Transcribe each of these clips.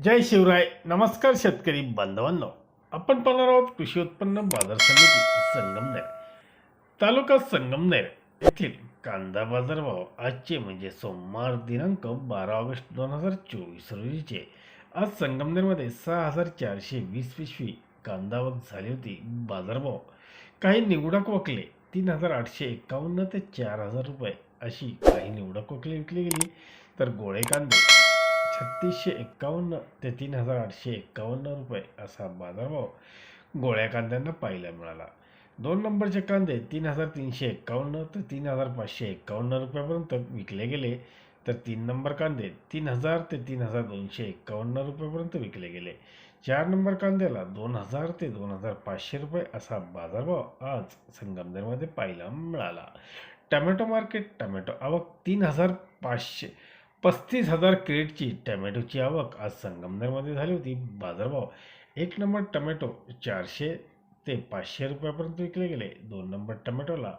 जय शिवराय. नमस्कार शेतकरी बांधवांनो. आपण पाहणार आहोत कृषी उत्पन्न बाजार समिती संगमनेर, तालुका संगमनेर येथील कांदा बाजारभाव आजचे म्हणजे सोमवार दिनांक 12 ऑगस्ट 2024 रोजीचे. आज संगमनेरमध्ये 6420 पिशवी कांदा आवक झाली होती. बाजारभाव काही निवडक वकले 3851 ते 4000 रुपये अशी काही निवडक वकले विकली गेली, तर गोळे कांदे 3651 ते 3851 रुपये असा बाजारभाव गोळ्या कांद्यांना पाहायला मिळाला. 2 नंबरचे कांदे 3351 ते 3551 रुपयापर्यंत विकले गेले, तर 3 नंबर कांदे 3000 ते 3251 रुपयापर्यंत विकले गेले. 4 नंबर कांद्याला 2000 ते 2500 रुपये असा बाजारभाव आज संगमनेरमध्ये पाहायला मिळाला. Tomato market. टमॅटो आवक 35,000 क्रेटची टमॅटोची आवक आज संगमनेरमध्ये झाली होती. बाजारभाव 1 नंबर टमॅटो 400 ते 500 रुपयापर्यंत विकले गेले. 2 नंबर टमॅटोला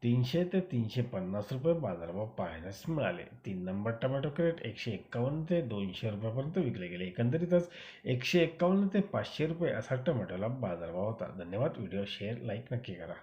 300 ते 350 रुपये बाजारभाव पाहण्यास मिळाले. 3 नंबर टमॅटो क्रेट 151 ते 200 रुपयापर्यंत विकले गेले. एकंदरीतच 151 ते 500 रुपये असा टमॅटोला बाजारभाव होता. धन्यवाद. व्हिडिओ शेअर लाईक नक्की करा.